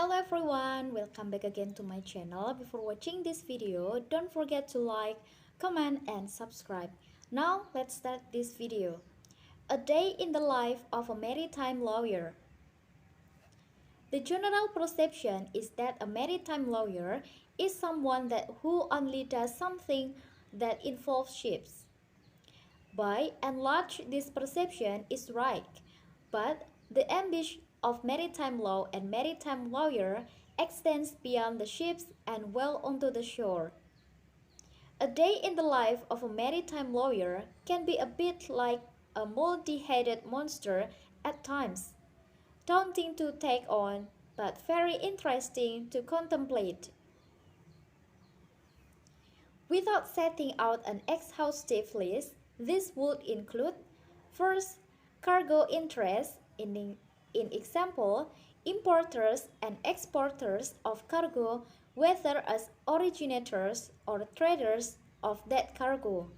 Hello everyone, welcome back again to my channel. Before watching this video, don't forget to like, comment and subscribe. Now let's start this video. A day in the life of a maritime lawyer. The general perception is that a maritime lawyer is someone who only does something that involves ships. By and large, this perception is right, but the ambition of maritime law and maritime lawyer extends beyond the ships and well onto the shore. A day in the life of a maritime lawyer can be a bit like a multi-headed monster at times, daunting to take on, but very interesting to contemplate. Without setting out an exhaustive list, this would include: first, cargo interests, in example, importers and exporters of cargo, whether as originators or traders of that cargo.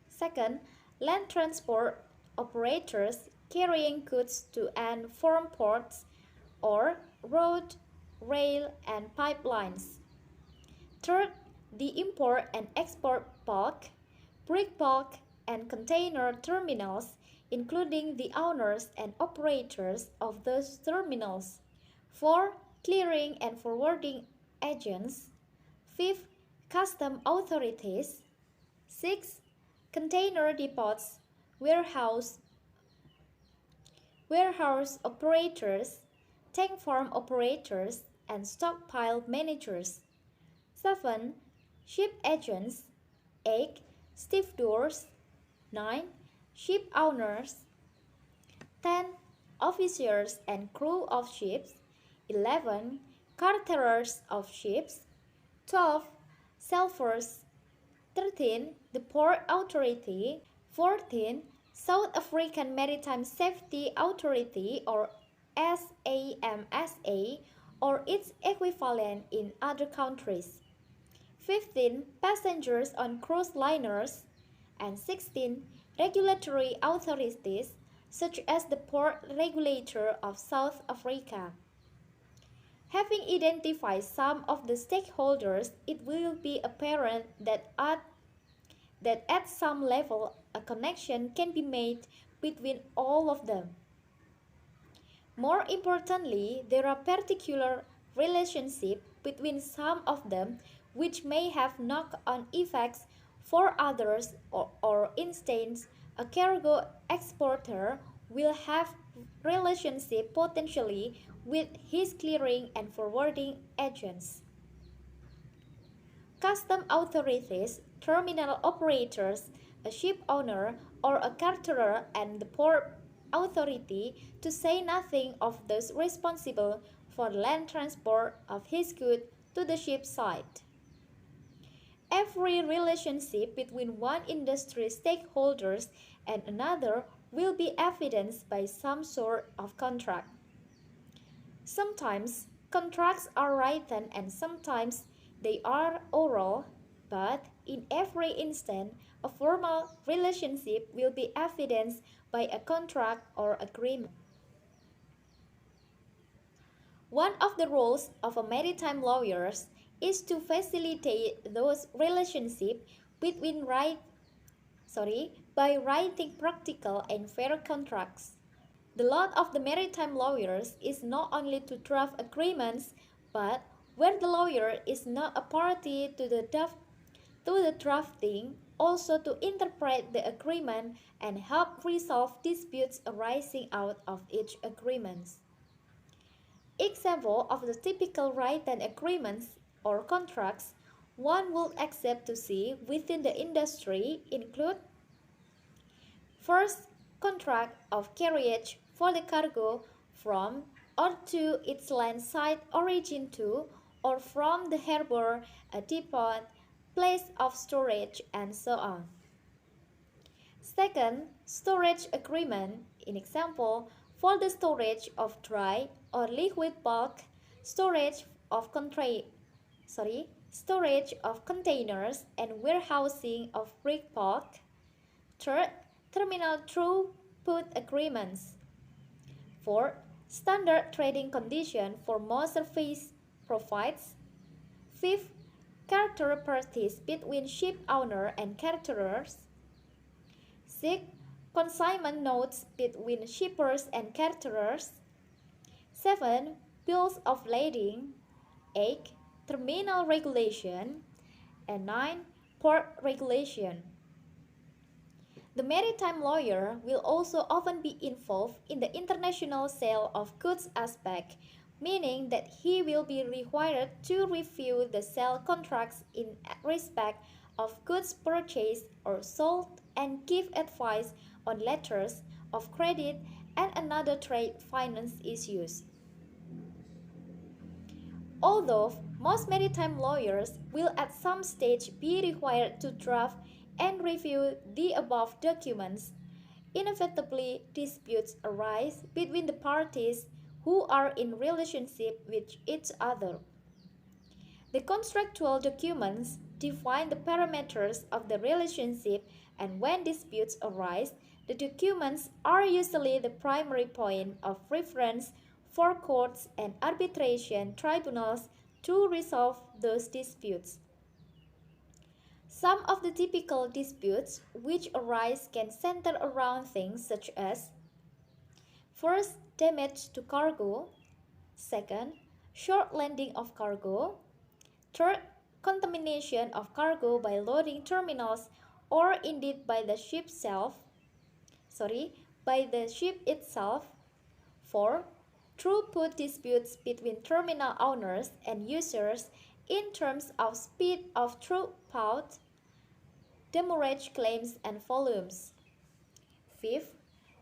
Second, land transport operators carrying goods to and from ports or road, rail, and pipelines. Third, the import and export bulk, break bulk, and container terminals, including the owners and operators of those terminals. 4. Clearing and forwarding agents. 5. Custom authorities. 6. Container depots, warehouse operators, tank farm operators, and stockpile managers. 7. Ship agents. 8. Stevedores. 9. Ship owners. 10. Officers and crew of ships. 11. Charterers of ships. 12. Sailors. 13. The Port Authority. 14. South African Maritime Safety Authority, or SAMSA, or its equivalent in other countries. 15. Passengers on cruise liners. And 16. Regulatory authorities, such as the Port Regulator of South Africa. Having identified some of the stakeholders, it will be apparent that at some level a connection can be made between all of them. More importantly, there are particular relationships between some of them which may have knock-on effects for others, or instance, a cargo exporter will have relationship potentially with his clearing and forwarding agents. Custom authorities, terminal operators, a ship owner, or a charterer, and the port authority, to say nothing of those responsible for land transport of his goods to the ship site. Every relationship between one industry stakeholders and another will be evidenced by some sort of contract. Sometimes contracts are written and sometimes they are oral, but in every instance, a formal relationship will be evidenced by a contract or agreement. One of the roles of a maritime lawyer is to facilitate those relationships between by writing practical and fair contracts. The lot of the maritime lawyers is not only to draft agreements, but where the lawyer is not a party to the drafting, also to interpret the agreement and help resolve disputes arising out of each agreement. Example of the typical written agreements or contracts one would accept to see within the industry include: first, contract of carriage for the cargo from or to its land site origin to, or from the harbor, a depot, place of storage, and so on. Second, storage agreement, in example, for the storage of dry or liquid bulk, storage of containers, and warehousing of break bulk. Third, terminal throughput agreements. Fourth, Standard trading condition for most service provides. 5th, charter parties between ship owner and caterers. 6. Consignment notes between shippers and caterers. 7. Bills of lading. 8. Terminal regulation. And 9. Port regulation. The maritime lawyer will also often be involved in the international sale of goods aspect, meaning that he will be required to review the sale contracts in respect of goods purchased or sold and give advice on letters of credit and another trade finance issues. Although most maritime lawyers will at some stage be required to draft and review the above documents, inevitably disputes arise between the parties who are in relationship with each other. The contractual documents define the parameters of the relationship, and when disputes arise, the documents are usually the primary point of reference for courts and arbitration tribunals to resolve those disputes. Some of the typical disputes which arise can center around things such as: first, damage to cargo; second, short landing of cargo; third, contamination of cargo by loading terminals or indeed by the ship itself. 4. Throughput disputes between terminal owners and users in terms of speed of throughput, demurrage claims and volumes. 5th,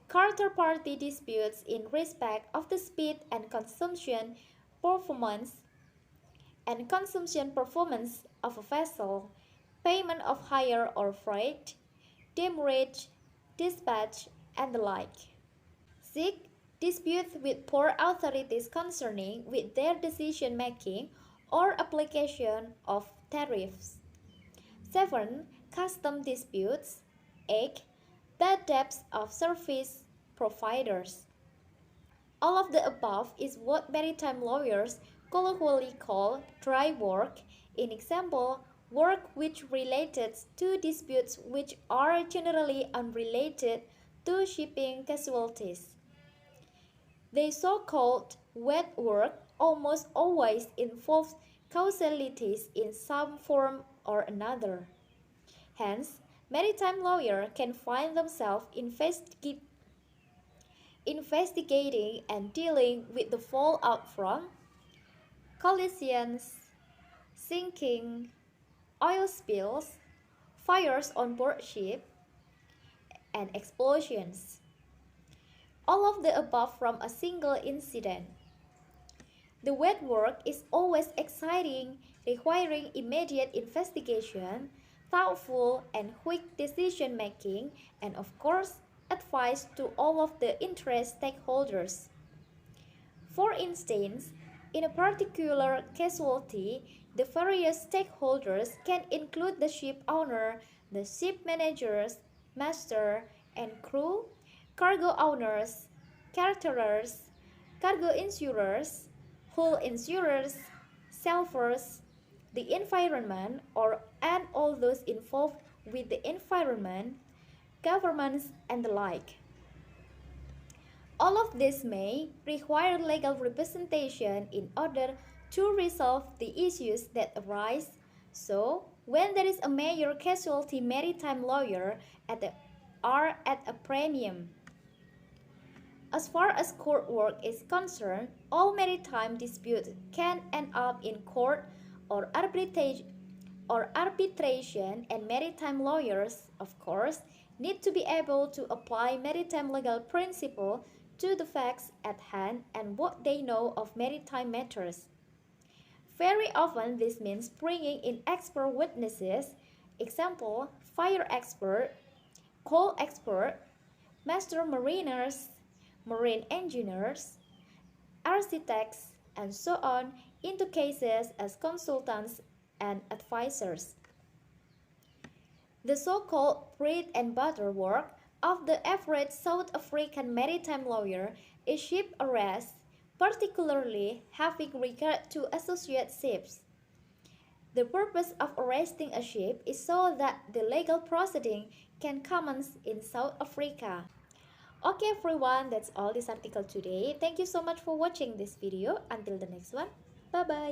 counterparty disputes in respect of the speed and consumption performance of a vessel, payment of hire or freight, demurrage, dispatch, and the like. 6. Disputes with port authorities concerning with their decision making or application of tariffs. 7. Custom disputes. 8. Bad debts of service providers. All of the above is what maritime lawyers colloquially call dry work. In example, work which related to disputes which are generally unrelated to shipping casualties. The so-called wet work almost always involves causalities in some form or another. Hence, maritime lawyers can find themselves investigating and dealing with the fallout from collisions, sinking, oil spills, fires on board ship, and explosions. All of the above from a single incident. The wet work is always exciting, requiring immediate investigation, thoughtful and quick decision making, and of course, advice to all of the interest stakeholders. For instance, in a particular casualty, the various stakeholders can include the ship owner, the ship managers, master and crew, cargo owners, caterers, cargo insurers, hull insurers, sailors, the environment and all those involved with the environment, governments and the like. All of this may require legal representation in order to resolve the issues that arise. So, when there is a major casualty, maritime lawyers are at a premium. As far as court work is concerned, all maritime disputes can end up in court or arbitration, and maritime lawyers, of course, need to be able to apply maritime legal principle to the facts at hand and what they know of maritime matters. Very often this means bringing in expert witnesses, example, fire expert, coal expert, master mariners, marine engineers, architects, and so on into cases as consultants and advisors. The so-called bread and butter work of the average South African maritime lawyer is ship arrest, particularly having regard to associate ships. The purpose of arresting a ship is so that the legal proceeding can commence in South Africa. Okay everyone, that's all this article today. Thank you so much for watching this video. Until the next one, bye bye.